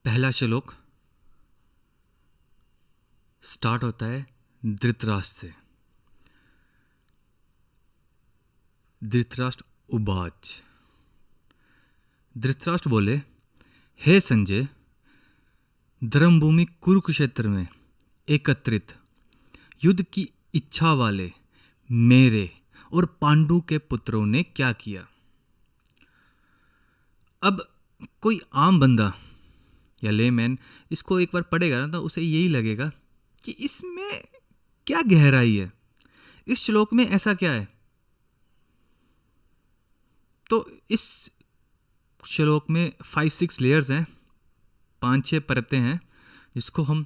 पहला श्लोक स्टार्ट होता है धृतराष्ट्र से। धृतराष्ट्र उवाच। धृतराष्ट्र बोले, हे संजय, धर्मभूमि कुरुक्षेत्र में एकत्रित युद्ध की इच्छा वाले मेरे और पांडु के पुत्रों ने क्या किया। अब कोई आम बंदा या लेमैन इसको एक बार पढ़ेगा ना तो उसे यही लगेगा कि इसमें क्या गहराई है, इस श्लोक में ऐसा क्या है। तो इस श्लोक में 5-6 लेयर्स हैं, 5-6 परतें हैं, जिसको हम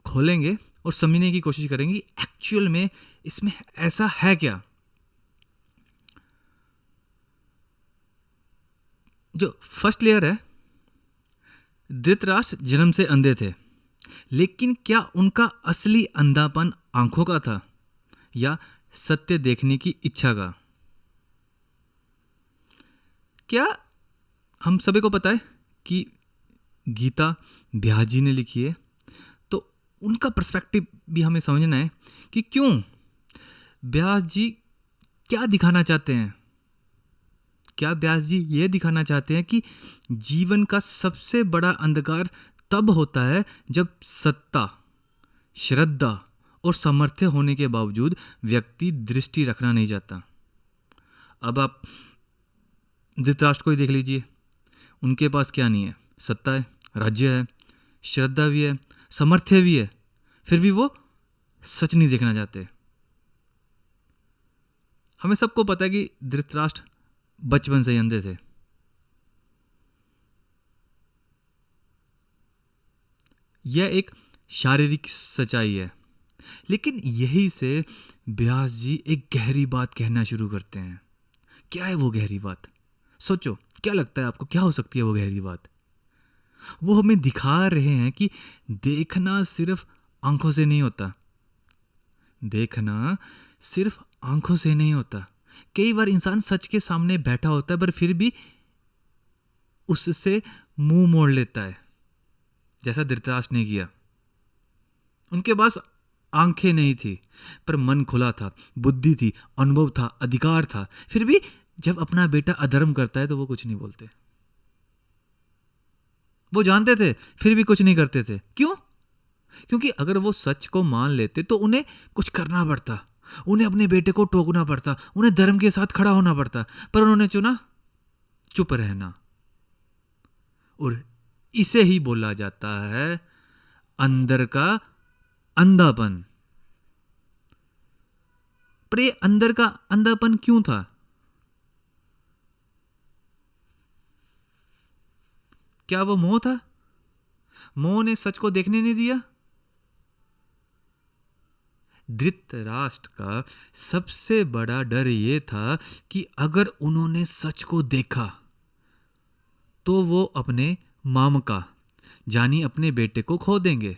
खोलेंगे और समझने की कोशिश करेंगे एक्चुअल में इसमें ऐसा है क्या। जो फर्स्ट लेयर है, धृतराष्ट्र जन्म से अंधे थे, लेकिन क्या उनका असली अंधापन आंखों का था या सत्य देखने की इच्छा का। क्या हम सभी को पता है कि गीता व्यास जी ने लिखी है, तो उनका पर्सपेक्टिव भी हमें समझना है कि क्यों व्यास जी क्या दिखाना चाहते हैं। क्या व्यास जी ये दिखाना चाहते हैं कि जीवन का सबसे बड़ा अंधकार तब होता है जब सत्ता, श्रद्धा और सामर्थ्य होने के बावजूद व्यक्ति दृष्टि रखना नहीं चाहता। अब आप धृतराष्ट्र को ही देख लीजिए, उनके पास क्या नहीं है, सत्ता है, राज्य है, श्रद्धा भी है, सामर्थ्य भी है, फिर भी वो सच नहीं देखना चाहते। हमें सबको पता है कि धृतराष्ट्र बचपन से ही अंधे थे। यह एक शारीरिक सच्चाई है, लेकिन यही से व्यास जी एक गहरी बात कहना शुरू करते हैं। क्या है वो गहरी बात? सोचो, क्या लगता है आपको, क्या हो सकती है वो गहरी बात? वो हमें दिखा रहे हैं कि देखना सिर्फ आंखों से नहीं होता। देखना सिर्फ आंखों से नहीं होता। कई बार इंसान सच के सामने बैठा होता है पर फिर भी उससे मुंह मोड़ लेता है, जैसा धृतराष्ट्र ने किया। उनके पास आंखें नहीं थी पर मन खुला था, बुद्धि थी, अनुभव था, अधिकार था, फिर भी जब अपना बेटा अधर्म करता है तो वो कुछ नहीं बोलते। वो जानते थे फिर भी कुछ नहीं करते थे। क्यों? क्योंकि अगर वो सच को मान लेते तो उन्हें कुछ करना पड़ता, उन्हें अपने बेटे को टोकना पड़ता, उन्हें धर्म के साथ खड़ा होना पड़ता, पर उन्होंने चुना चुप रहना। और इसे ही बोला जाता है अंदर का अंधापन। पर ये अंदर का अंधापन क्यों था? क्या वो मोह था? मोह ने सच को देखने नहीं दिया? धृतराष्ट्र का सबसे बड़ा डर यह था कि अगर उन्होंने सच को देखा तो वो अपने मामका यानी अपने बेटे को खो देंगे।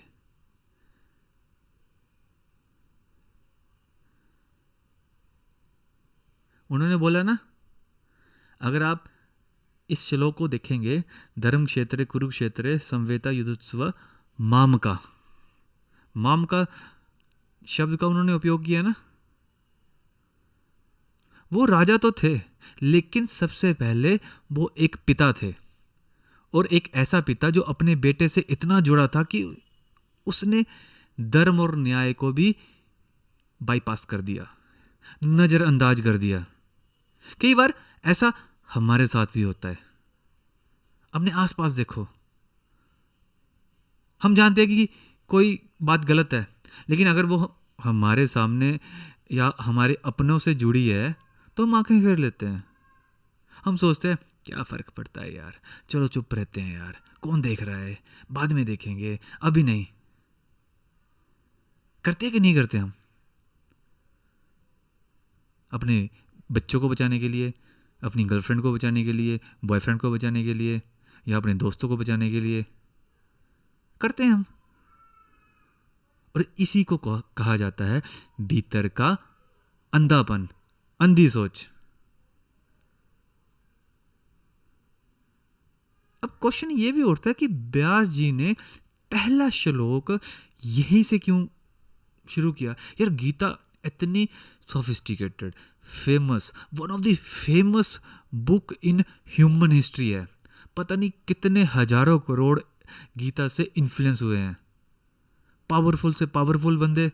उन्होंने बोला ना, अगर आप इस श्लोक को देखेंगे, धर्म क्षेत्र कुरुक्षेत्र संवेता युद्धोत्सव मामका, मामका शब्द का उन्होंने उपयोग किया ना। वो राजा तो थे, लेकिन सबसे पहले वो एक पिता थे, और एक ऐसा पिता जो अपने बेटे से इतना जुड़ा था कि उसने धर्म और न्याय को भी बाईपास कर दिया, नजरअंदाज कर दिया। कई बार ऐसा हमारे साथ भी होता है। अपने आसपास देखो, हम जानते हैं कि कोई बात गलत है, लेकिन अगर वो हमारे सामने या हमारे अपनों से जुड़ी है तो हम आंखें फेर लेते हैं। हम सोचते हैं क्या फर्क पड़ता है यार, चलो चुप रहते हैं यार, कौन देख रहा है, बाद में देखेंगे, अभी नहीं। करते कि नहीं करते हम? अपने बच्चों को बचाने के लिए, अपनी गर्लफ्रेंड को बचाने के लिए, बॉयफ्रेंड को बचाने के लिए, या अपने दोस्तों को बचाने के लिए करते हैं हम। और इसी को कहा जाता है भीतर का अंधापन, अंधी सोच। अब क्वेश्चन ये भी उठता है कि व्यास जी ने पहला श्लोक यहीं से क्यों शुरू किया? यार गीता इतनी sophisticated, famous, one of the famous book in human history है। पता नहीं कितने हजारों करोड़ गीता से इन्फ्लुएंस हुए हैं। पावरफुल से पावरफुल बंदे,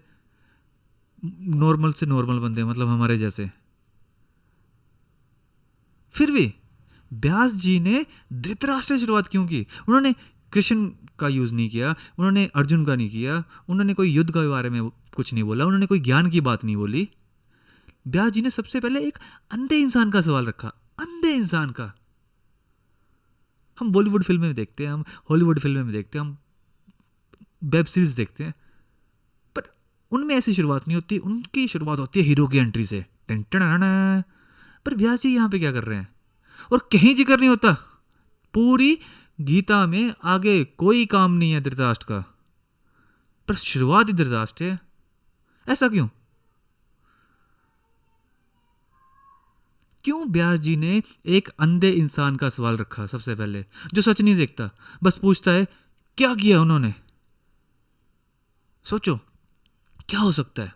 नॉर्मल से नॉर्मल बंदे, मतलब हमारे जैसे। फिर भी व्यास जी ने धृतराष्ट्र से शुरुआत क्यों की? उन्होंने कृष्ण का यूज नहीं किया, उन्होंने अर्जुन का नहीं किया, उन्होंने कोई युद्ध के बारे में कुछ नहीं बोला, उन्होंने कोई ज्ञान की बात नहीं बोली। व्यास जी ने सबसे पहले एक अंधे इंसान का सवाल रखा, अंधे इंसान का। हम बॉलीवुड फिल्में में देखते हैं, हम हॉलीवुड फिल्में में देखते हैं, हम वेब सीरीज देखते हैं, पर उनमें ऐसी शुरुआत नहीं होती। उनकी शुरुआत होती है हीरो की एंट्री से, टन टन टन। पर व्यास जी यहाँ पे क्या कर रहे हैं? और कहीं जिक्र नहीं होता पूरी गीता में, आगे कोई काम नहीं है धृतराष्ट्र का, पर शुरुआत ही धृतराष्ट्र है। ऐसा क्यों? क्यों व्यास जी ने एक अंधे इंसान का सवाल रखा सबसे पहले, जो सच नहीं देखता, बस पूछता है क्या किया उन्होंने? सोचो क्या हो सकता है?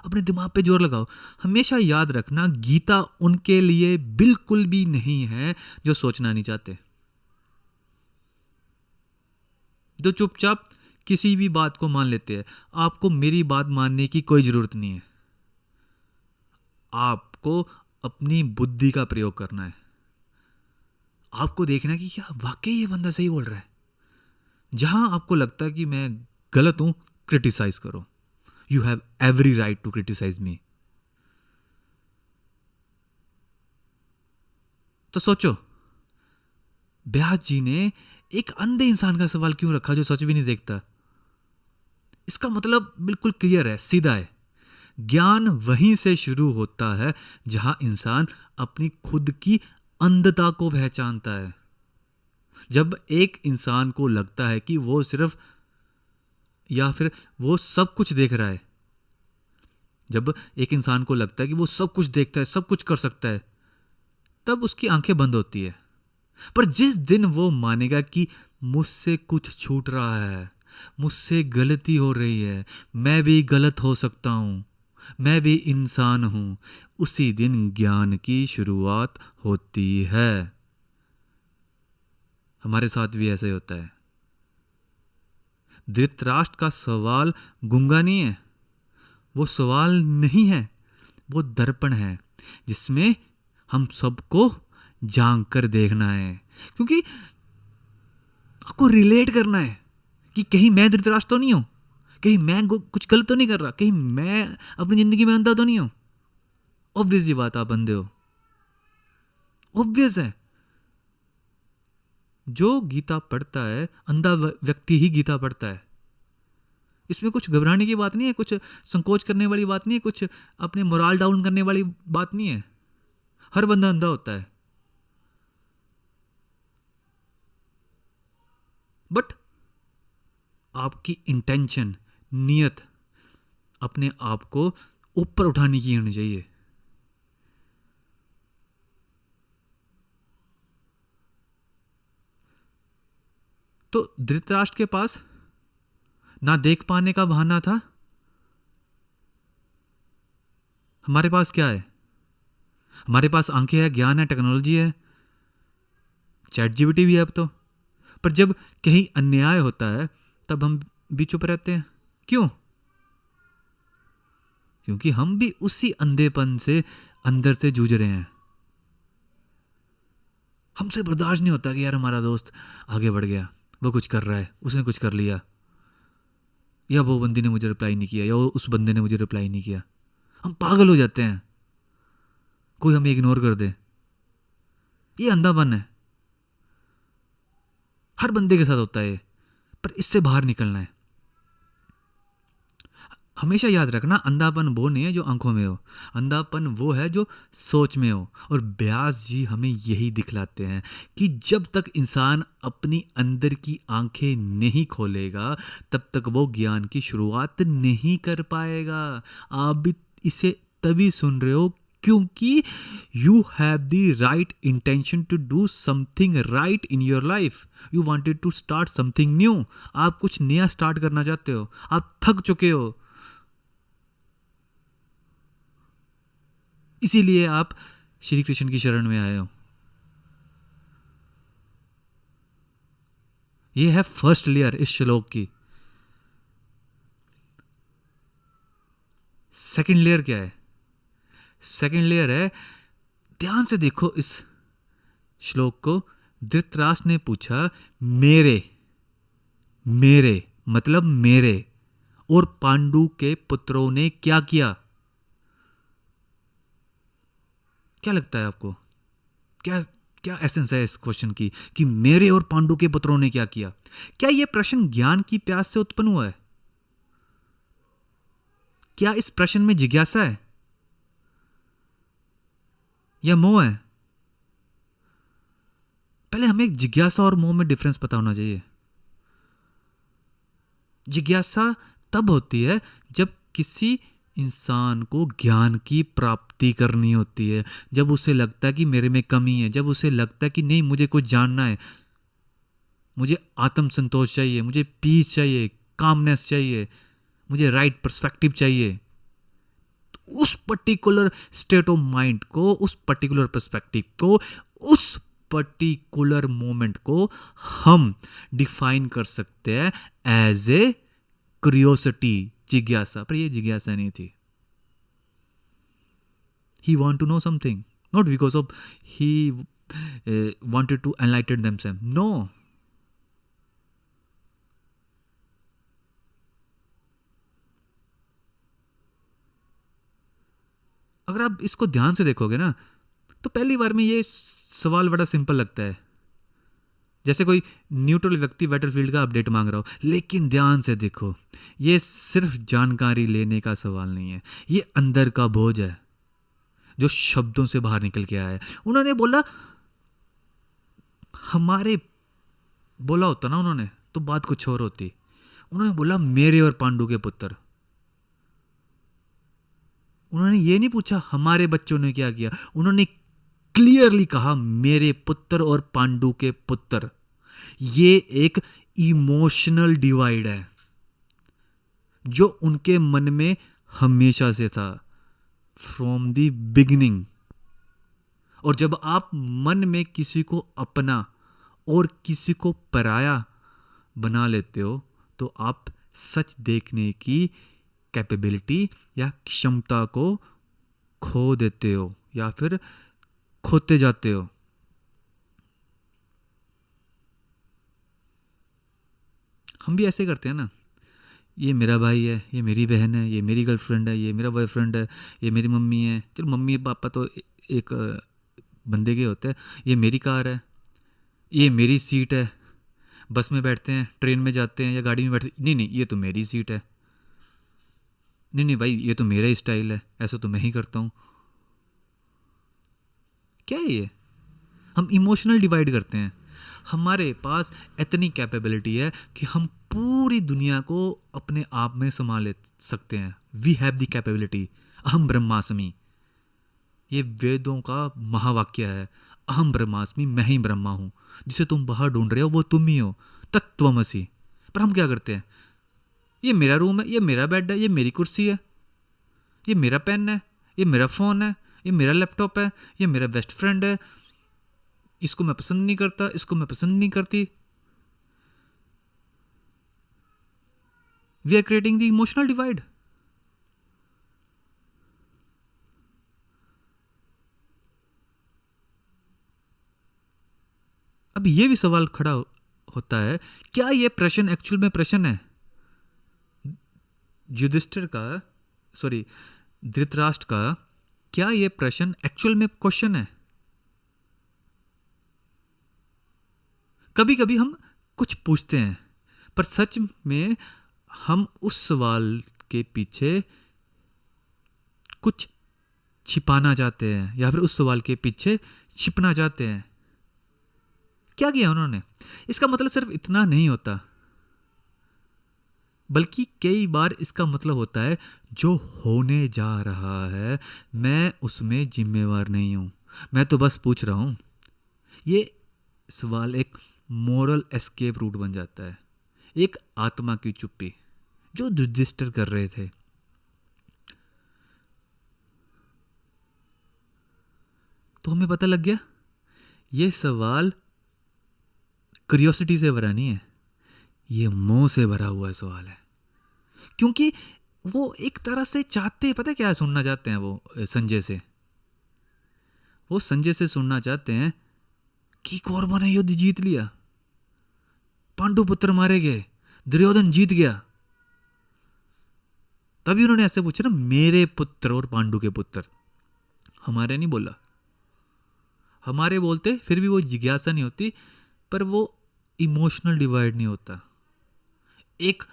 अपने दिमाग पे जोर लगाओ। हमेशा याद रखना, गीता उनके लिए बिल्कुल भी नहीं है जो सोचना नहीं चाहते, जो चुपचाप किसी भी बात को मान लेते हैं। आपको मेरी बात मानने की कोई जरूरत नहीं है, आपको अपनी बुद्धि का प्रयोग करना है। आपको देखना है कि क्या वाकई ये बंदा सही बोल रहा है। जहां आपको लगता है कि मैं गलत हूं, क्रिटिसाइज करो। You have every right to criticize me. तो सोचो व्यास जी ने एक अंधे इंसान का सवाल क्यों रखा जो सच भी नहीं देखता? इसका मतलब बिल्कुल क्लियर है, सीधा है। ज्ञान वहीं से शुरू होता है जहां इंसान अपनी खुद की अंधता को पहचानता है। जब एक इंसान को लगता है कि वो सिर्फ, या फिर वो सब कुछ देख रहा है, जब एक इंसान को लगता है कि वो सब कुछ देखता है, सब कुछ कर सकता है, तब उसकी आंखें बंद होती है। पर जिस दिन वो मानेगा कि मुझसे कुछ छूट रहा है, मुझसे गलती हो रही है, मैं भी गलत हो सकता हूं, मैं भी इंसान हूं, उसी दिन ज्ञान की शुरुआत होती है। हमारे साथ भी ऐसे ही होता है। धृतराष्ट्र का सवाल गूंगा नहीं है, वो सवाल नहीं है, वो दर्पण है जिसमें हम सबको झांक कर देखना है। क्योंकि आपको रिलेट करना है कि कहीं मैं धृतराष्ट्र तो नहीं हूं, कहीं मैं कुछ गलत तो नहीं कर रहा, कहीं मैं अपनी जिंदगी में अंधा तो नहीं हूं। ऑब्वियस ये बात, आप अंधे हो, ऑब्वियस है। जो गीता पढ़ता है, अंधा व्यक्ति ही गीता पढ़ता है। इसमें कुछ घबराने की बात नहीं है, कुछ संकोच करने वाली बात नहीं है, कुछ अपने मोरल डाउन करने वाली बात नहीं है। हर बंदा अंधा होता है, बट आपकी इंटेंशन, नियत अपने आप को ऊपर उठाने की होनी चाहिए। तो धृतराष्ट्र के पास ना देख पाने का बहाना था, हमारे पास क्या है? हमारे पास आंखें है, ज्ञान है, टेक्नोलॉजी है, चैट जीपीटी भी है अब तो। पर जब कहीं अन्याय होता है तब हम भी चुप रहते हैं। क्यों? क्योंकि हम भी उसी अंधेपन से अंदर से जूझ रहे हैं। हमसे बर्दाश्त नहीं होता कि यार हमारा दोस्त आगे बढ़ गया, वो कुछ कर रहा है, उसने कुछ कर लिया, या वो बंदी ने मुझे रिप्लाई नहीं किया, या वो उस बंदे ने मुझे रिप्लाई नहीं किया। हम पागल हो जाते हैं, कोई हमें इग्नोर कर दे। ये अंधापन है, हर बंदे के साथ होता है, पर इससे बाहर निकलना है। हमेशा याद रखना, अंधापन वो नहीं है जो आंखों में हो, अंधापन वो है जो सोच में हो। और व्यास जी हमें यही दिखलाते हैं कि जब तक इंसान अपनी अंदर की आंखें नहीं खोलेगा, तब तक वो ज्ञान की शुरुआत नहीं कर पाएगा। आप भी इसे तभी सुन रहे हो क्योंकि you have the right intention to do something right in your life. You wanted to start something new. आप कुछ नया स्टार्ट करना चाहते हो, आप थक चुके हो, इसीलिए आप श्री कृष्ण की शरण में आए हो। ये है फर्स्ट लेयर इस श्लोक की। सेकंड लेयर क्या है? सेकंड लेयर है, ध्यान से देखो इस श्लोक को। धृतराष्ट्र ने पूछा मेरे, मेरे मतलब मेरे और पांडु के पुत्रों ने क्या किया? क्या लगता है आपको? क्या क्या एसेंस है इस क्वेश्चन की कि मेरे और पांडु के पुत्रों ने क्या किया? क्या यह प्रश्न ज्ञान की प्यास से उत्पन्न हुआ है? क्या इस प्रश्न में जिज्ञासा है या मोह है? पहले हमें जिज्ञासा और मोह में डिफरेंस पता होना चाहिए। जिज्ञासा तब होती है जब किसी इंसान को ज्ञान की प्राप्ति करनी होती है, जब उसे लगता है कि मेरे में कमी है, जब उसे लगता है कि नहीं मुझे कुछ जानना है, मुझे आत्म संतोष चाहिए, मुझे पीस चाहिए, कामनेस चाहिए, मुझे राइट पर्सपेक्टिव चाहिए। तो उस पर्टिकुलर स्टेट ऑफ माइंड को, उस पर्टिकुलर पर्सपेक्टिव को, उस पर्टिकुलर मोमेंट को हम डिफाइन कर सकते हैं एज ए क्यूरियोसिटी, जिज्ञासा। पर ये जिज्ञासा नहीं थी। He want to know something, not because of he wanted to enlighten themselves, no. अगर आप इसको ध्यान से देखोगे ना, तो पहली बार में ये सवाल बड़ा सिंपल लगता है, जैसे कोई न्यूट्रल व्यक्ति बैटलफील्ड का अपडेट मांग रहा हो। लेकिन ध्यान से देखो, ये सिर्फ जानकारी लेने का सवाल नहीं है, ये अंदर का बोझ है जो शब्दों से बाहर निकल के आया है। उन्होंने बोला, हमारे बोला होता ना उन्होंने, तो बात कुछ और होती। उन्होंने बोला मेरे और पांडु के पुत्र। उन्होंने ये नहीं पूछा हमारे बच्चों ने क्या किया, उन्होंने क्लियरली कहा मेरे पुत्र और पांडु के पुत्र। ये एक इमोशनल डिवाइड है जो उनके मन में हमेशा से था, फ्रॉम द बिगिनिंग। और जब आप मन में किसी को अपना और किसी को पराया बना लेते हो, तो आप सच देखने की कैपेबिलिटी या क्षमता को खो देते हो या फिर खोते जाते हो। हम भी ऐसे करते हैं ना, ये मेरा भाई है, ये मेरी बहन है, ये मेरी गर्लफ्रेंड है, ये मेरा बॉयफ्रेंड है, ये मेरी मम्मी है। चलो मम्मी पापा तो एक बंदे के होते हैं। ये मेरी कार है, ये मेरी सीट है। बस में बैठते हैं, ट्रेन में जाते हैं या गाड़ी में बैठते हैं, नहीं नहीं ये तो मेरी सीट है, नहीं नहीं भाई ये तो मेरा स्टाइल है, ऐसा तो मैं ही करता हूँ। क्या है ये? हम इमोशनल डिवाइड करते हैं। हमारे पास इतनी कैपेबिलिटी है कि हम पूरी दुनिया को अपने आप में संभाल सकते हैं। We have the capability. अहम ब्रह्मास्मि, ये वेदों का महावाक्य है। अहम ब्रह्मास्मि, मैं ही ब्रह्मा हूँ। जिसे तुम बाहर ढूंढ रहे हो वो तुम ही हो, तत्त्वमसि। पर हम क्या करते हैं, ये मेरा रूम है, ये मेरा बेड है, ये मेरी कुर्सी है, ये मेरा पेन है, ये मेरा फ़ोन है, ये मेरा लैपटॉप है, ये मेरा बेस्ट फ्रेंड है, इसको मैं पसंद नहीं करता, इसको मैं पसंद नहीं करती। We are creating the emotional divide. अब ये भी सवाल खड़ा होता है, क्या ये प्रश्न एक्चुअल में प्रश्न है? युधिष्ठिर का, सॉरी धृतराष्ट्र का, क्या ये प्रश्न एक्चुअल में क्वेश्चन है? कभी कभी हम कुछ पूछते हैं पर सच में हम उस सवाल के पीछे कुछ छिपाना चाहते हैं या फिर उस सवाल के पीछे छिपना चाहते हैं। क्या किया उन्होंने? इसका मतलब सिर्फ इतना नहीं होता। बल्कि कई बार इसका मतलब होता है जो होने जा रहा है मैं उसमें जिम्मेवार नहीं हूँ, मैं तो बस पूछ रहा हूँ। ये सवाल एक मोरल एस्केप रूट बन जाता है, एक आत्मा की चुप्पी जो रजिस्टर कर रहे थे। तो हमें पता लग गया ये सवाल क्यूरियोसिटी से भरा नहीं है, ये मोह से भरा हुआ सवाल है। क्योंकि वो एक तरह से चाहते, पता है क्या सुनना चाहते हैं वो संजय से? वो संजय से सुनना चाहते हैं कि कौरवों ने युद्ध जीत लिया, पांडु पुत्र मारे गए, दुर्योधन जीत गया। तभी उन्होंने ऐसे पूछा ना, मेरे पुत्र और पांडु के पुत्र। हमारे नहीं बोला, हमारे बोलते फिर भी वो जिज्ञासा नहीं होती, पर वो इमोशनल डिवाइड नहीं होता, एक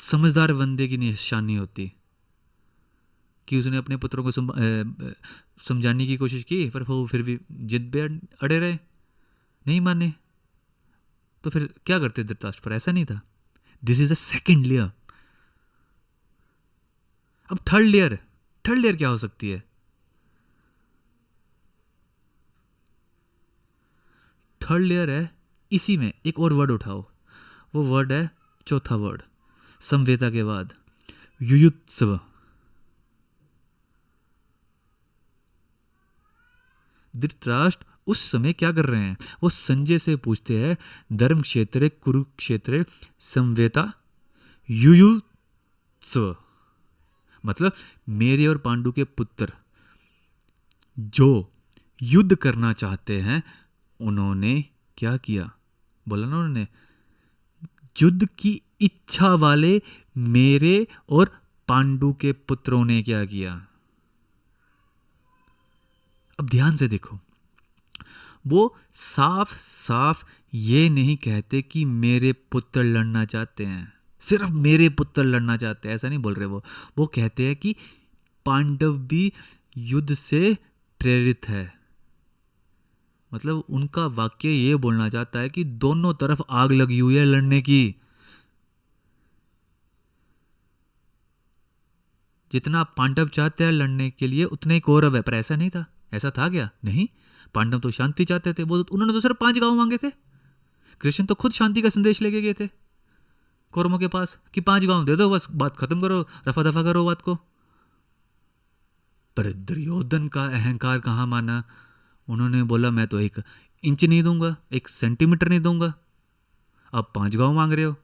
समझदार बंदे की निशानी होती कि उसने अपने पुत्रों को समझाने की कोशिश की, पर वो फिर भी जिद पे अड़े रहे, नहीं माने। तो फिर क्या करते धृतराष्ट्र? पर ऐसा नहीं था। This is a second layer. अब थर्ड लेयर, थर्ड लेयर क्या हो सकती है? थर्ड लेयर है, इसी में एक और वर्ड उठाओ, वो वर्ड है चौथा वर्ड समवेता के बाद, युयुत्सव। धृतराष्ट्र उस समय क्या कर रहे हैं? वो संजय से पूछते हैं, धर्म क्षेत्र कुरुक्षेत्र समवेता युयुत्सव, मतलब मेरे और पांडु के पुत्र जो युद्ध करना चाहते हैं, उन्होंने क्या किया? बोला ना उन्होंने, युद्ध की इच्छा वाले मेरे और पांडु के पुत्रों ने क्या किया? अब ध्यान से देखो, वो साफ साफ ये नहीं कहते कि मेरे पुत्र लड़ना चाहते हैं, सिर्फ मेरे पुत्र लड़ना चाहते हैं, ऐसा नहीं बोल रहे। वो कहते हैं कि पांडव भी युद्ध से प्रेरित है। मतलब उनका वाक्य ये बोलना चाहता है कि दोनों तरफ आग लगी हुई है लड़ने की। जितना पांडव चाहते हैं लड़ने के लिए उतने ही कौरव है। पर ऐसा नहीं था। ऐसा था क्या? नहीं, पांडव तो शांति चाहते थे। वो उन्होंने तो सिर्फ 5 गांव मांगे थे। कृष्ण तो खुद शांति का संदेश लेके गए थे कौरवों के पास कि 5 गांव दे दो, बस बात खत्म करो, रफा दफा करो बात को। पर दुर्योधन का अहंकार कहाँ माना? उन्होंने बोला मैं तो 1 इंच नहीं दूंगा, 1 सेंटीमीटर नहीं दूंगा, आप 5 गांव मांग रहे हो।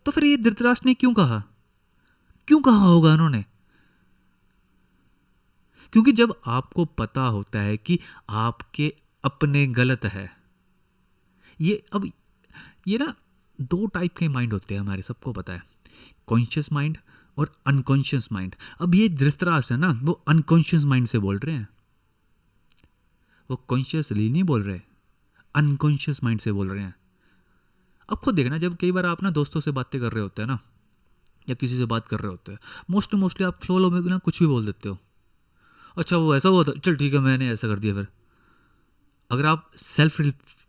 तो फिर ये धृतराष्ट्र ने क्यों कहा? क्यों कहा होगा उन्होंने? क्योंकि जब आपको पता होता है कि आपके अपने गलत है, ये ना 2 टाइप के माइंड होते हैं हमारे, सबको पता है, कॉन्शियस माइंड और अनकॉन्शियस माइंड। अब ये धृतराष्ट्र है ना, वो अनकॉन्शियस माइंड से बोल रहे हैं, वो कॉन्शियसली नहीं बोल रहे, अनकॉन्शियस माइंड से बोल रहे हैं। अब खुद देखना, जब कई बार आप ना दोस्तों से बातें कर रहे होते हैं ना, या किसी से बात कर रहे होते हैं, मोस्टली आप फ्लो में ना कुछ भी बोल देते हो। अच्छा वो ऐसा हुआ था, चल ठीक है मैंने ऐसा कर दिया। फिर अगर आप सेल्फ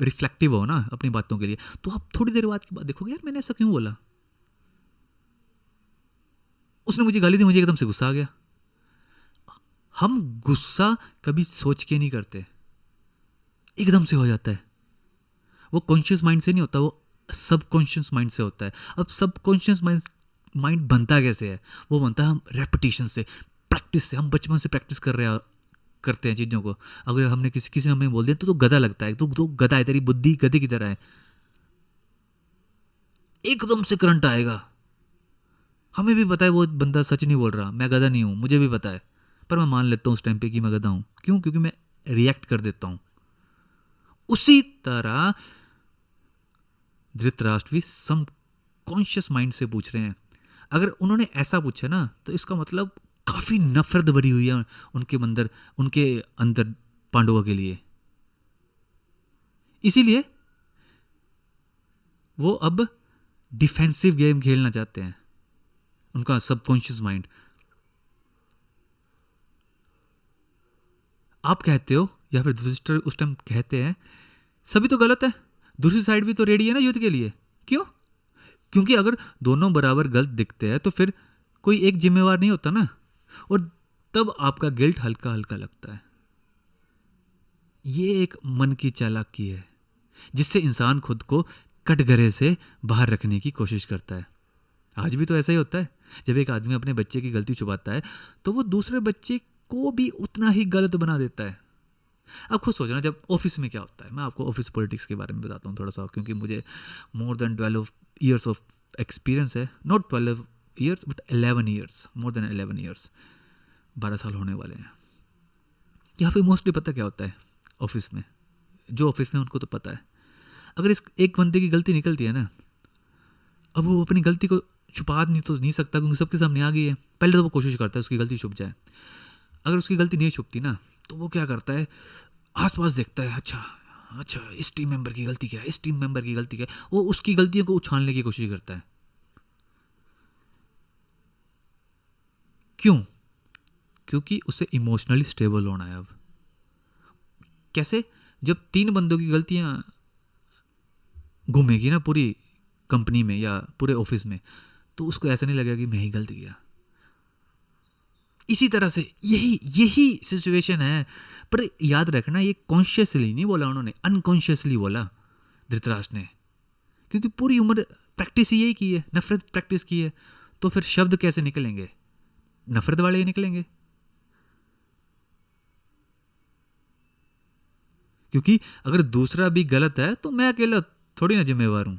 रिफ्लेक्टिव हो ना अपनी बातों के लिए, तो आप थोड़ी देर बाद की बात देखोगे, यार मैंने ऐसा क्यों बोला, उसने मुझे गाली दी, मुझे एकदम से गुस्सा आ गया। हम गुस्सा कभी सोच के नहीं करते, एकदम से हो जाता है। वो कॉन्शियस माइंड से नहीं होता, वो सबकॉन्शियस माइंड से होता है। अब सबकॉन्शियस माइंड बनता कैसे है? वो बनता है हम रेपिटेशन से, प्रैक्टिस से। हम बचपन से प्रैक्टिस करते हैं चीज़ों को। अगर हमने किसी ने हमें बोल दिया तो गधा लगता है, तो गधा है, तेरी बुद्धि गधे की तरह है, एकदम से करंट आएगा। हमें भी पता है वो बंदा सच नहीं बोल रहा, मैं गधा नहीं हूँ, मुझे भी पता है, पर मैं मान लेता हूँ उस टाइम पे कि मैं गधा हूँ। क्यों? क्योंकि मैं रिएक्ट कर देता हूँ। उसी तरह धृतराष्ट्र भी सम कॉन्शियस माइंड से पूछ रहे हैं। अगर उन्होंने ऐसा पूछा ना, तो इसका मतलब काफी नफरत भरी हुई है उनके अंदर पांडवों के लिए। इसीलिए वो अब डिफेंसिव गेम खेलना चाहते हैं, उनका सबकॉन्शियस माइंड। आप कहते हो या फिर युधिष्ठिर उस टाइम कहते हैं, सभी तो गलत है, दूसरी साइड भी तो रेडी है ना युद्ध के लिए, क्यों? क्योंकि अगर दोनों बराबर गलत दिखते हैं तो फिर कोई एक जिम्मेवार नहीं होता ना, और तब आपका गिल्ट हल्का हल्का लगता है। ये एक मन की चालाकी है जिससे इंसान खुद को कटघरे से बाहर रखने की कोशिश करता है। आज भी तो ऐसा ही होता है। जब एक आदमी अपने बच्चे की गलती छुपाता है तो वो दूसरे बच्चे को भी उतना ही गलत बना देता है। अब खुद सोचना, जब ऑफिस में क्या होता है। मैं आपको ऑफिस पॉलिटिक्स के बारे में बताता हूँ थोड़ा सा, क्योंकि मुझे more than 12 years of experience है। Not 12 years but 11 years, more than 11 years, 12 साल होने वाले हैं। यहाँ पे मोस्टली पता क्या होता है ऑफिस में, जो ऑफिस में उनको तो पता है, अगर इस एक बंदे की गलती निकलती है ना, अब वो अपनी गलती को छुपा नहीं सकता क्योंकि सबके सामने आ गई है। पहले तो वो कोशिश करता है उसकी गलती छुप जाए। अगर उसकी गलती नहीं छुपती ना तो वो क्या करता है, आसपास देखता है, अच्छा अच्छा इस टीम मेंबर की गलती क्या है, इस टीम मेंबर की गलती क्या है, वो उसकी गलतियों को उछालने की कोशिश करता है। क्यों? क्योंकि उसे इमोशनली स्टेबल होना है। अब कैसे? जब 3 बंदों की गलतियां घूमेगी ना पूरी कंपनी में या पूरे ऑफिस में, तो उसको ऐसा नहीं लगेगा कि मैं ही गलत किया। इसी तरह से यही यही सिचुएशन है। पर याद रखना, ये कॉन्शियसली नहीं बोला उन्होंने, अनकॉन्शियसली बोला धृतराष्ट्र ने, क्योंकि पूरी उम्र प्रैक्टिस यही की है, नफरत प्रैक्टिस की है। तो फिर शब्द कैसे निकलेंगे? नफरत वाले ही निकलेंगे। क्योंकि अगर दूसरा भी गलत है तो मैं अकेला थोड़ी ना जिम्मेवार हूं।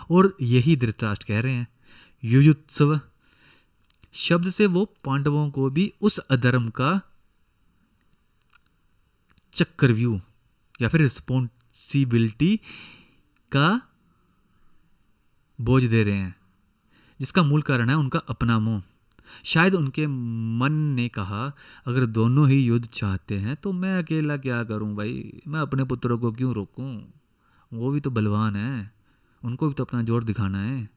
और यही धृतराष्ट्र कह रहे हैं। युयुत्सव शब्द से वो पांडवों को भी उस अधर्म का चक्रव्यूह या फिर रिस्पॉन्सिबिलिटी का बोझ दे रहे हैं, जिसका मूल कारण है उनका अपना मोह। शायद उनके मन ने कहा, अगर दोनों ही युद्ध चाहते हैं तो मैं अकेला क्या करूं भाई, मैं अपने पुत्रों को क्यों रोकूं, वो भी तो बलवान है, उनको भी तो अपना जोर दिखाना है।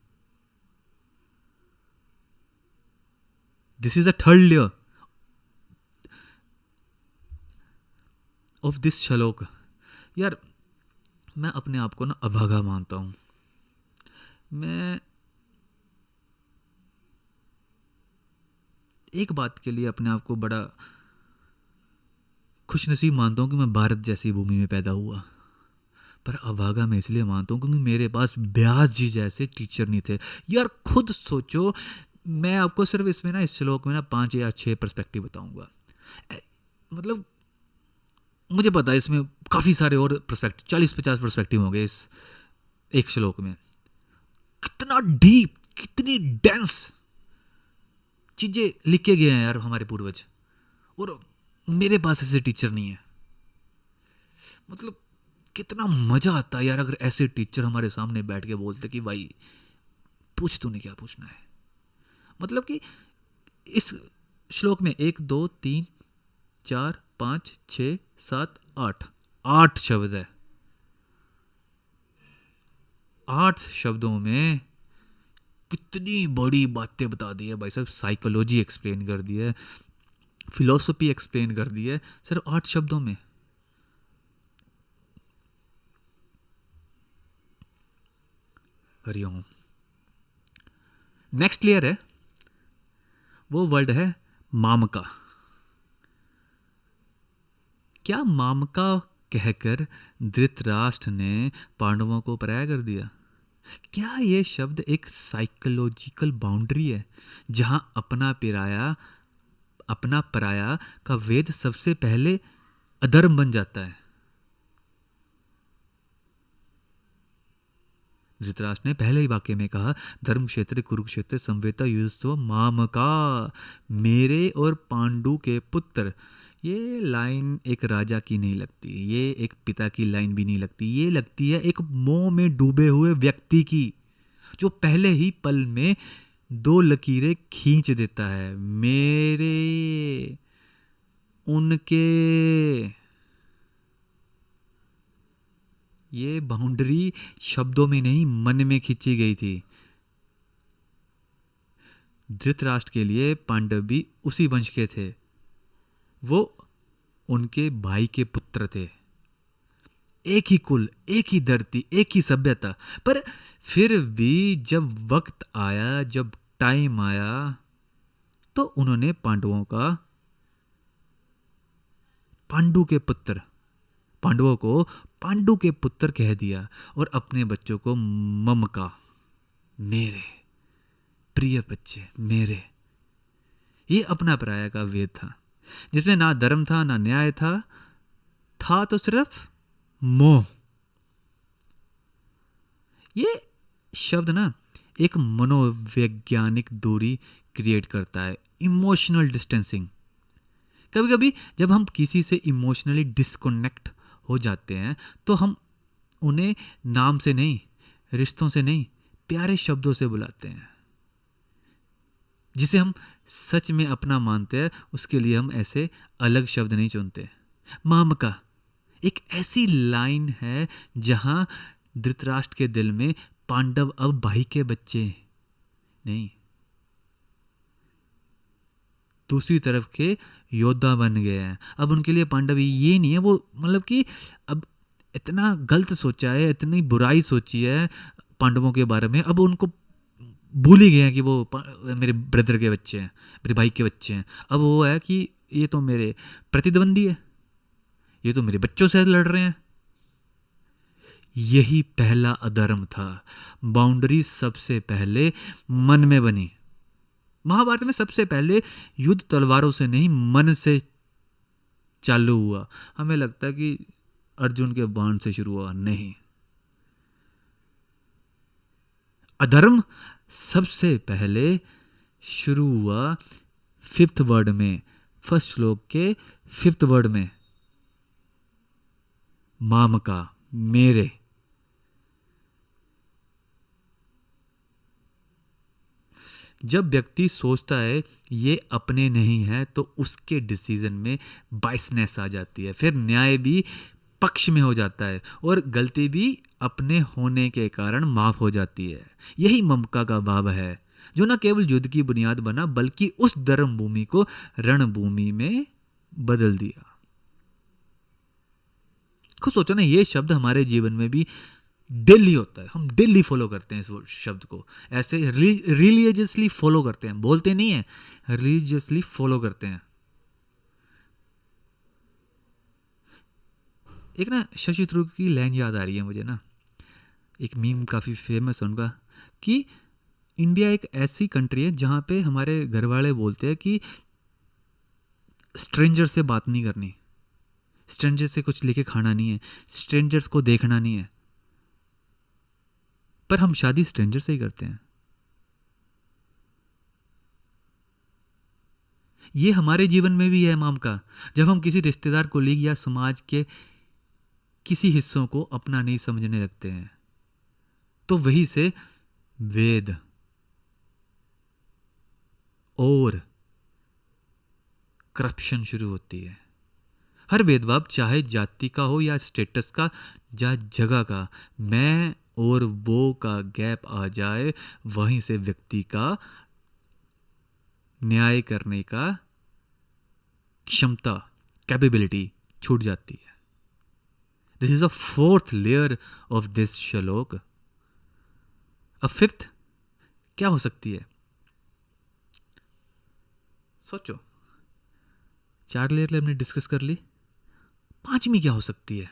This is a third layer of this श्लोक। यार मैं अपने आप को ना अभागा मानता हूं। मैं एक बात के लिए अपने आप को बड़ा खुशनसीब मानता हूं कि मैं भारत जैसी भूमि में पैदा हुआ। पर अभागा मैं इसलिए मानता हूं क्योंकि मेरे पास व्यास जी जैसे टीचर नहीं थे। यार खुद सोचो, मैं आपको सिर्फ इसमें ना, इस श्लोक में ना 5 या 6 पर्सपेक्टिव बताऊंगा। मतलब मुझे पता है इसमें काफ़ी सारे और पर्सपेक्टिव, 40-50 पर्सपेक्टिव होंगे इस एक श्लोक में। कितना डीप, कितनी डेंस चीज़ें लिखे गए हैं यार हमारे पूर्वज, और मेरे पास ऐसे टीचर नहीं है। मतलब कितना मज़ा आता है यार अगर ऐसे टीचर हमारे सामने बैठ के बोलते कि भाई पूछ, तूने क्या पूछना है। मतलब कि इस श्लोक में 1 2 3 4 5 6 7 8 शब्द है। 8 शब्दों में कितनी बड़ी बातें बता दी है भाई साहब। साइकोलॉजी एक्सप्लेन कर दी है, फिलॉसफी एक्सप्लेन कर दी है, सिर्फ 8 शब्दों में। हरिओम। नेक्स्ट लेयर है, वो वर्ड है मामका। क्या मामका कहकर धृतराष्ट्र ने पांडवों को पराया कर दिया? क्या ये शब्द एक साइकोलॉजिकल बाउंड्री है जहां अपना पराया का वेद सबसे पहले अधर्म बन जाता है? धृतराष्ट्र ने पहले ही वाक्य में कहा, धर्म क्षेत्र कुरुक्षेत्र संवेता युद्धस्व मामका, मेरे और पांडु के पुत्र। ये लाइन एक राजा की नहीं लगती, ये एक पिता की लाइन भी नहीं लगती, ये लगती है एक मोह में डूबे हुए व्यक्ति की, जो पहले ही पल में 2 लकीरें खींच देता है। मेरे, उनके, ये बाउंड्री शब्दों में नहीं मन में खींची गई थी। धृतराष्ट्र के लिए पांडव भी उसी वंश के थे, वो उनके भाई के पुत्र थे। एक ही कुल, एक ही धरती, एक ही सभ्यता। पर फिर भी जब वक्त आया, जब टाइम आया, तो उन्होंने पांडु के पुत्र पांडवों को पांडु के पुत्र कह दिया और अपने बच्चों को ममका, मेरे प्रिय बच्चे मेरे। ये अपना पराया का वेद था, जिसमें ना धर्म था ना न्याय था तो सिर्फ मोह। ये शब्द ना एक मनोवैज्ञानिक दूरी क्रिएट करता है, इमोशनल डिस्टेंसिंग। कभी कभी जब हम किसी से इमोशनली डिस्कनेक्ट हो जाते हैं तो हम उन्हें नाम से नहीं, रिश्तों से नहीं, प्यारे शब्दों से बुलाते हैं। जिसे हम सच में अपना मानते हैं, उसके लिए हम ऐसे अलग शब्द नहीं चुनते। मामका एक ऐसी लाइन है जहां धृतराष्ट्र के दिल में पांडव अब भाई के बच्चे नहीं, दूसरी तरफ के योद्धा बन गए हैं। अब उनके लिए पांडव ये नहीं है, वो मतलब कि अब इतना गलत सोचा है, इतनी बुराई सोची है पांडवों के बारे में, अब उनको भूल ही गए हैं कि वो मेरे ब्रदर के बच्चे हैं, मेरे भाई के बच्चे हैं। अब वो है कि ये तो मेरे प्रतिद्वंदी है, ये तो मेरे बच्चों से लड़ रहे हैं। यही पहला अधर्म था। बाउंड्री सबसे पहले मन में बनी। महाभारत में सबसे पहले युद्ध तलवारों से नहीं, मन से चालू हुआ। हमें लगता है कि अर्जुन के बाण से शुरू हुआ, नहीं। अधर्म सबसे पहले शुरू हुआ 5th वर्ड में, फर्स्ट श्लोक के 5th वर्ड में, मामका, मेरे। जब व्यक्ति सोचता है ये अपने नहीं है तो उसके डिसीजन में बाइसनेस आ जाती है, फिर न्याय भी पक्ष में हो जाता है और गलती भी अपने होने के कारण माफ हो जाती है। यही ममका का भाव है जो न केवल युद्ध की बुनियाद बना बल्कि उस धर्म भूमि को रणभूमि में बदल दिया। खुद सोचो ना, ये शब्द हमारे जीवन में भी डेली होता है। हम डेली फॉलो करते हैं इस शब्द को, ऐसे रिलीजियसली फॉलो करते हैं, बोलते नहीं है, रिलीजियसली फॉलो करते हैं। एक ना शशि थरूर की लाइन याद आ रही है मुझे ना, एक मीम काफ़ी फेमस है उनका, कि इंडिया एक ऐसी कंट्री है जहाँ पे हमारे घर वाले बोलते हैं कि स्ट्रेंजर से बात नहीं करनी, स्ट्रेंजर से कुछ लेके खाना नहीं है, स्ट्रेंजर्स को देखना नहीं है। पर हम शादी स्ट्रेंजर से ही करते हैं। ये हमारे जीवन में भी है माम का। जब हम किसी रिश्तेदार, कोलीग या समाज के किसी हिस्सों को अपना नहीं समझने लगते हैं तो वहीं से वेद और करप्शन शुरू होती है। हर भेदभाव, चाहे जाति का हो या स्टेटस का या जगह का, मैं और वो का गैप आ जाए, वहीं से व्यक्ति का न्याय करने का क्षमता, कैपेबिलिटी छूट जाती है। This is a 4th layer of this श्लोक। अब 5th क्या हो सकती है? सोचो, 4 लेयर हमने डिस्कस कर ली, 5वीं क्या हो सकती है?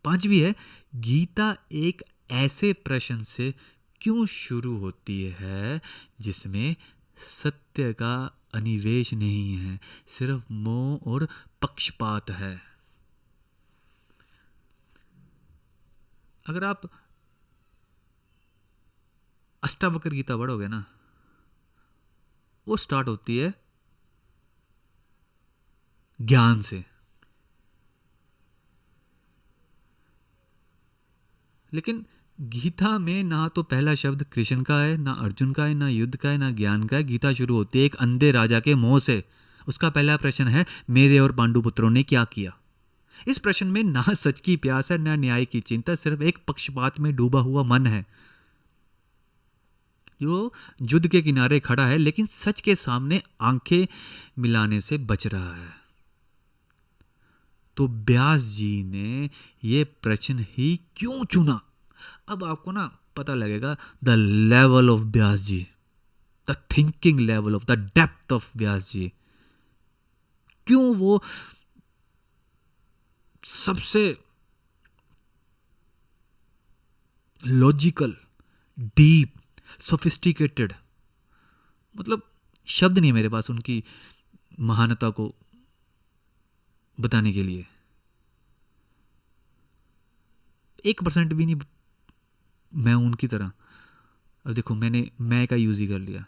5वीं है, गीता एक ऐसे प्रश्न से क्यों शुरू होती है जिसमें सत्य का अनिवेश नहीं है, सिर्फ मोह और पक्षपात है। अगर आप अष्टावक्र गीता पढ़ोगे ना, वो स्टार्ट होती है ज्ञान से, लेकिन गीता में ना तो पहला शब्द कृष्ण का है, ना अर्जुन का है, ना युद्ध का है, ना ज्ञान का है। गीता शुरू होती है एक अंधे राजा के मोह से। उसका पहला प्रश्न है, मेरे और पांडु पुत्रों ने क्या किया? इस प्रश्न में ना सच की प्यास है, ना न्याय की चिंता, सिर्फ एक पक्षपात में डूबा हुआ मन है जो युद्ध के किनारे खड़ा है लेकिन सच के सामने आंखें मिलाने से बच रहा है। तो व्यास जी ने ये प्रश्न ही क्यों चुना? अब आपको ना पता लगेगा the level of Vyas ji, the thinking level of the depth of Vyas ji, क्यों वो सबसे लॉजिकल, डीप, सोफिस्टिकेटेड, मतलब शब्द नहीं है मेरे पास उनकी महानता को बताने के लिए। 1% भी नहीं मैं उनकी तरह। अब देखो मैंने मैं का यूज ही कर लिया,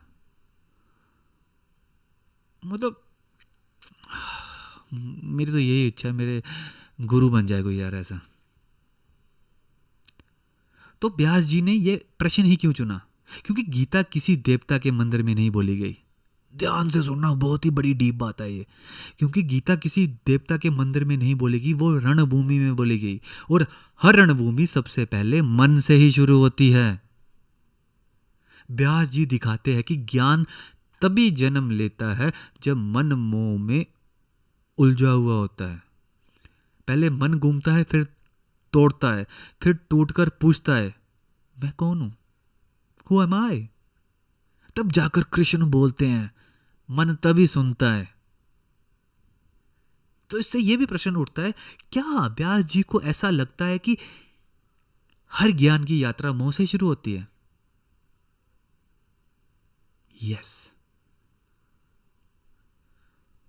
मतलब मेरी तो यही इच्छा है मेरे गुरु बन जाए कोई यार ऐसा। तो व्यास जी ने ये प्रश्न ही क्यों चुना? क्योंकि गीता किसी देवता के मंदिर में नहीं बोली गई। ध्यान से सुनना, बहुत ही बड़ी डीप बात है ये। क्योंकि गीता किसी देवता के मंदिर में नहीं बोली गई, वो रणभूमि में बोली गई। और हर रणभूमि सबसे पहले मन से ही शुरू होती है। व्यास जी दिखाते हैं कि ज्ञान तभी जन्म लेता है जब मन मोह में उलझा हुआ होता है। पहले मन घूमता है, फिर तोड़ता है, फिर टूटकर पूछता है मैं कौन हूं, हु एम आई। तब जाकर कृष्ण बोलते हैं, मन तभी सुनता है। तो इससे यह भी प्रश्न उठता है, क्या व्यास जी को ऐसा लगता है कि हर ज्ञान की यात्रा मोह से शुरू होती है? यस।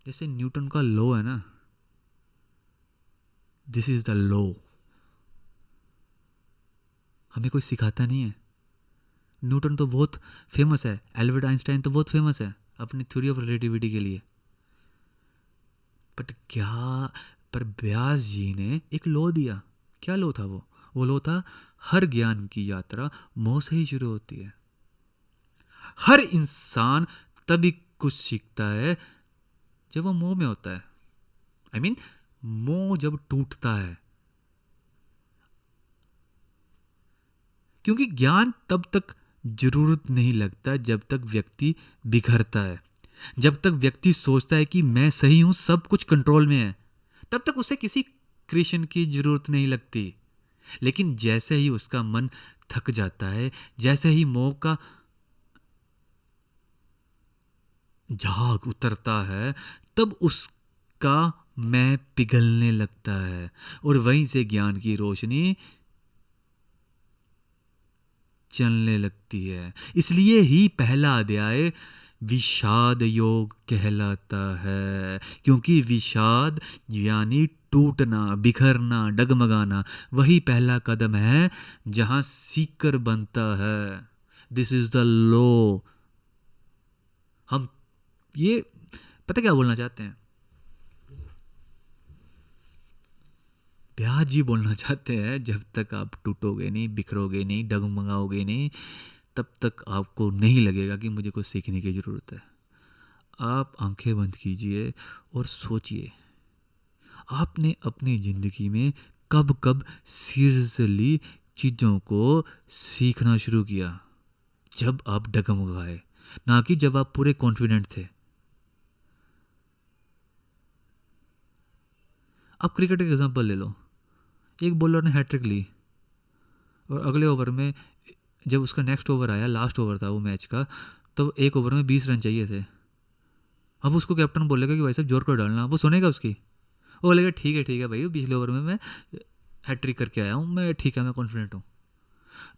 जैसे न्यूटन का लॉ है ना, दिस इज द लॉ, हमें कोई सिखाता नहीं है। न्यूटन तो बहुत फेमस है, एल्बर्ट आइंस्टाइन तो बहुत फेमस है अपनी थ्योरी ऑफ रिलेटिविटी के लिए, बट क्या, पर व्यास जी ने एक लॉ दिया। क्या लॉ था वो लॉ था, हर ज्ञान की यात्रा मोह से ही शुरू होती है। हर इंसान तभी कुछ सीखता है जब वो मोह में होता है। आई मीन मोह जब टूटता है। क्योंकि ज्ञान तब तक जरूरत नहीं लगता जब तक व्यक्ति बिखरता है। जब तक व्यक्ति सोचता है कि मैं सही हूं, सब कुछ कंट्रोल में है, तब तक उसे किसी क्रिएशन की जरूरत नहीं लगती। लेकिन जैसे ही उसका मन थक जाता है, जैसे ही मोह का झाग उतरता है, तब उसका मैं पिघलने लगता है और वहीं से ज्ञान की रोशनी चलने लगती है। इसलिए ही पहला अध्याय विषाद योग कहलाता है, क्योंकि विषाद यानी टूटना, बिखरना, डगमगाना, वही पहला कदम है जहां सीकर बनता है। This is the law. हम ये पता क्या बोलना चाहते हैं? व्यास जी बोलना चाहते हैं, जब तक आप टूटोगे नहीं, बिखरोगे नहीं, डगमगाओगे नहीं, तब तक आपको नहीं लगेगा कि मुझे कुछ सीखने की ज़रूरत है। आप आंखें बंद कीजिए और सोचिए, आपने अपनी ज़िंदगी में कब कब सीरियसली चीज़ों को सीखना शुरू किया? जब आप डगमगाए, ना कि जब आप पूरे कॉन्फिडेंट थे। आप क्रिकेट का एग्जांपल ले लो। एक बॉलर ने हैट्रिक ली और अगले ओवर में जब उसका नेक्स्ट ओवर आया, लास्ट ओवर था वो मैच का, तो एक ओवर में 20 रन चाहिए थे। अब उसको कैप्टन बोलेगा कि भाई साहब जोर कर डालना, वो सुनेगा उसकी? वो बोलेगा ठीक है भाई, पिछले ओवर में मैं हैट्रिक करके आया हूँ, मैं ठीक है, मैं कॉन्फिडेंट हूँ।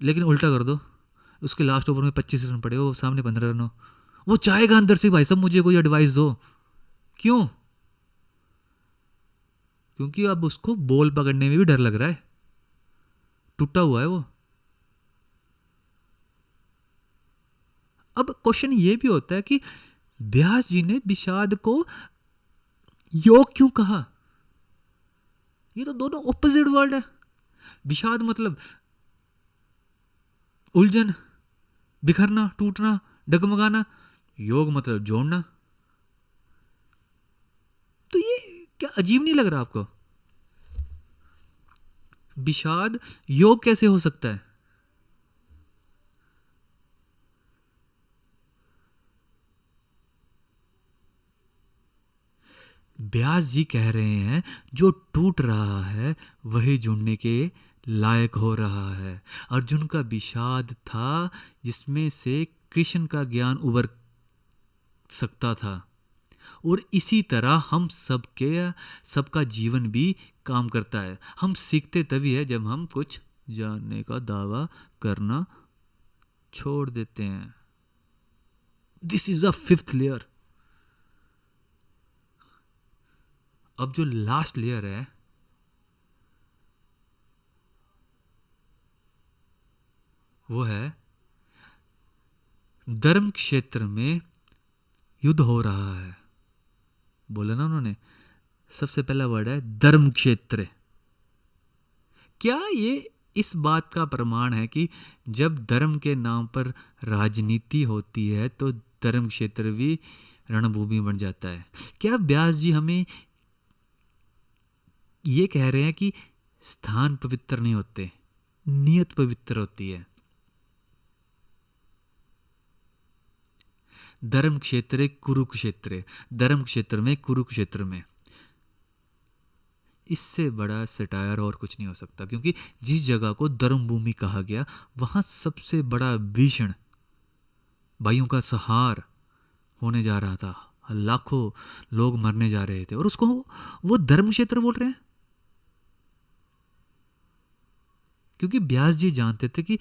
लेकिन उल्टा कर दो, उसके लास्ट ओवर में 25 रन पड़े हो, सामने 15 रन हो, वो चाहेगा अंदर से भाई साहब मुझे कोई एडवाइस दो। क्यों? क्योंकि अब उसको बॉल पकड़ने में भी डर लग रहा है, टूटा हुआ है वो। अब क्वेश्चन ये भी होता है कि व्यास जी ने विषाद को योग क्यों कहा? ये तो दोनों ऑपोजिट वर्ड है। विषाद मतलब उलझन, बिखरना, टूटना, डगमगाना। योग मतलब जोड़ना। तो ये क्या अजीब नहीं लग रहा आपको? विषाद योग कैसे हो सकता है? व्यास जी कह रहे हैं जो टूट रहा है वही जुड़ने के लायक हो रहा है। अर्जुन का विषाद था जिसमें से कृष्ण का ज्ञान उबर सकता था। और इसी तरह हम सबका जीवन भी काम करता है। हम सीखते तभी है जब हम कुछ जानने का दावा करना छोड़ देते हैं। This is the fifth layer. अब जो लास्ट लेयर है वो है धर्म क्षेत्र में युद्ध हो रहा है। बोला ना उन्होंने, सबसे पहला वर्ड है धर्म क्षेत्र। क्या ये इस बात का प्रमाण है कि जब धर्म के नाम पर राजनीति होती है तो धर्म क्षेत्र भी रणभूमि बन जाता है? क्या व्यास जी हमें ये कह रहे हैं कि स्थान पवित्र नहीं होते, नियत पवित्र होती है? धर्म क्षेत्र कुरुक्षेत्र, धर्म क्षेत्र में कुरुक्षेत्र में, इससे बड़ा सटायर और कुछ नहीं हो सकता। क्योंकि जिस जगह को धर्म भूमि कहा गया वहां सबसे बड़ा भीषण भाइयों का सहार होने जा रहा था। लाखों लोग मरने जा रहे थे और उसको वो धर्म क्षेत्र बोल रहे हैं। क्योंकि व्यास जी जानते थे कि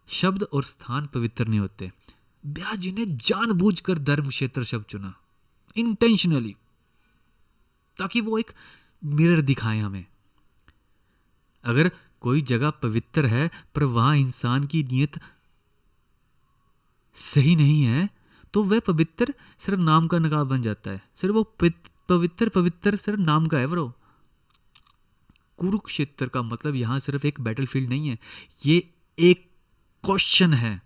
शब्द और स्थान पवित्र नहीं होते। व्यास जी ने जानबूझकर धर्म क्षेत्र शब्द चुना, इंटेंशनली, ताकि वो एक मिरर दिखाएं हमें। अगर कोई जगह पवित्र है पर वहां इंसान की नीयत सही नहीं है तो वह पवित्र सिर्फ नाम का नकाब बन जाता है। सिर्फ वो पवित्र सिर्फ नाम का है ब्रो। कुरुक्षेत्र का मतलब यहां सिर्फ एक बैटलफील्ड नहीं है, ये एक क्वेश्चन है,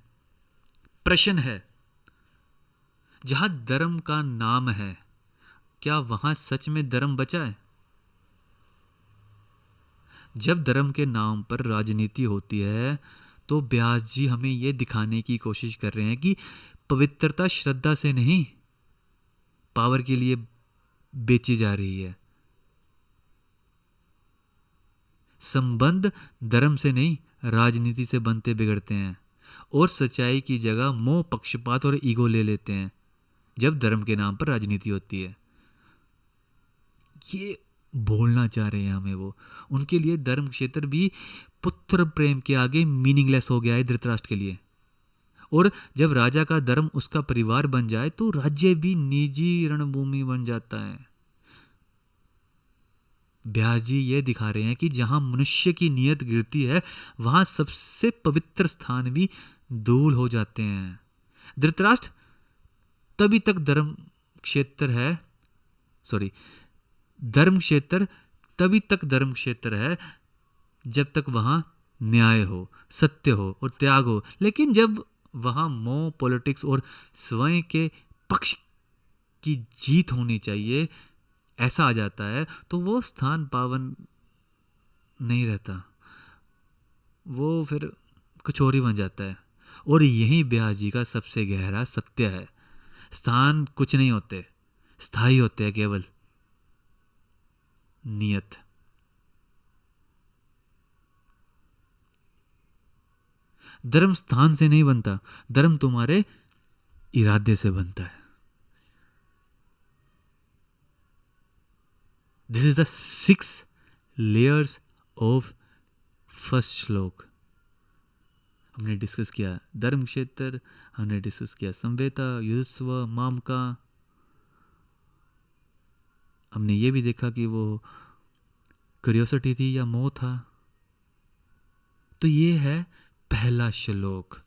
प्रश्न है। जहां धर्म का नाम है, क्या वहां सच में धर्म बचा है? जब धर्म के नाम पर राजनीति होती है तो व्यास जी हमें यह दिखाने की कोशिश कर रहे हैं कि पवित्रता श्रद्धा से नहीं, पावर के लिए बेची जा रही है। संबंध धर्म से नहीं, राजनीति से बनते बिगड़ते हैं और सच्चाई की जगह मोह, पक्षपात और ईगो ले लेते हैं जब धर्म के नाम पर राजनीति होती है। ये बोलना चाह रहे हैं हमें वो। उनके लिए धर्म क्षेत्र भी पुत्र प्रेम के आगे मीनिंगलेस हो गया है धृतराष्ट्र के लिए। और जब राजा का धर्म उसका परिवार बन जाए तो राज्य भी निजी रणभूमि बन जाता है। व्यास जी ये दिखा रहे हैं कि जहां मनुष्य की नीयत गिरती है वहां सबसे पवित्र स्थान भी धूल हो जाते हैं। धृतराष्ट्र तभी तक धर्म क्षेत्र है, धर्म क्षेत्र तभी तक धर्म क्षेत्र है जब तक वहां न्याय हो, सत्य हो और त्याग हो। लेकिन जब वहां मोह, पॉलिटिक्स और स्वयं के पक्ष की जीत होनी चाहिए ऐसा आ जाता है तो वो स्थान पावन नहीं रहता, वो फिर कुछ और ही बन जाता है। और यही व्यास जी का सबसे गहरा सत्य है। स्थान कुछ नहीं होते, स्थायी होते हैं केवल नियत। धर्म स्थान से नहीं बनता, धर्म तुम्हारे इरादे से बनता है। This is the 6 layers of first श्लोक। हमने डिस्कस किया धर्म क्षेत्र, हमने डिस्कस किया संवेता, युष्व, मामका। हमने ये भी देखा कि वो क्यूरियोसिटी थी या मोह था। तो ये है पहला श्लोक।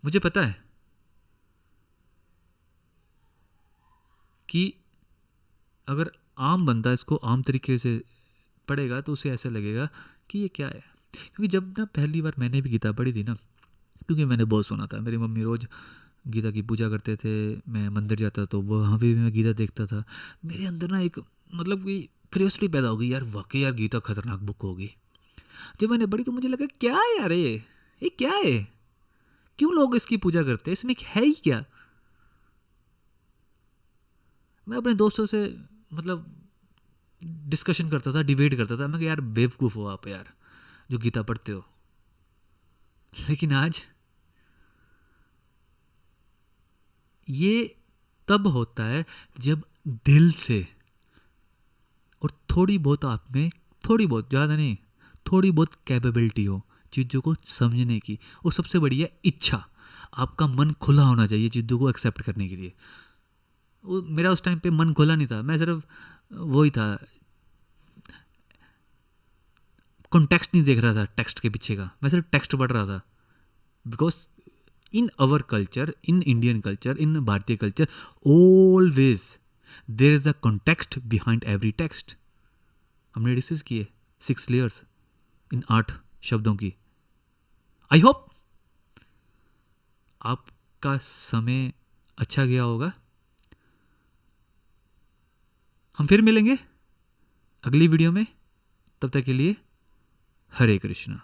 मुझे पता है कि अगर आम बंदा इसको आम तरीके से पढ़ेगा तो उसे ऐसा लगेगा कि ये क्या है। क्योंकि जब ना पहली बार मैंने भी गीता पढ़ी थी ना, क्योंकि मैंने बहुत सुना था, मेरी मम्मी रोज़ गीता की पूजा करते थे, मैं मंदिर जाता तो वहाँ पे भी मैं गीता देखता था। मेरे अंदर ना एक मतलब कि क्यूरियोसिटी पैदा हो गई, यार वाकई यार गीता खतरनाक बुक होगी। जब मैंने पढ़ी तो मुझे लगा क्या है यार, ये क्या है, क्यों लोग इसकी पूजा करते हैं, इसमें है ही क्या। मैं अपने दोस्तों से मतलब डिस्कशन करता था, डिबेट करता था, मैं कि यार बेवकूफ़ हो आप यार जो गीता पढ़ते हो। लेकिन आज ये तब होता है जब दिल से और थोड़ी बहुत आप में, थोड़ी बहुत, ज़्यादा नहीं, थोड़ी बहुत कैपेबिलिटी हो चीज़ों को समझने की। और सबसे बड़ी है इच्छा, आपका मन खुला होना चाहिए चीज़ों को एक्सेप्ट करने के लिए। वो मेरा उस टाइम पे मन खुला नहीं था, मैं सिर्फ वही था, कॉन्टेक्स्ट नहीं देख रहा था टेक्स्ट के पीछे का, मैं सिर्फ टेक्स्ट पढ़ रहा था। Because in our culture, in Indian culture, in Bharatiya culture, always there is a context behind every text. हमने डिस्कस किए 6 लेयर्स इन 8 शब्दों की। आई होप आपका समय अच्छा गया होगा। हम फिर मिलेंगे अगली वीडियो में, तब तक के लिए हरे कृष्णा।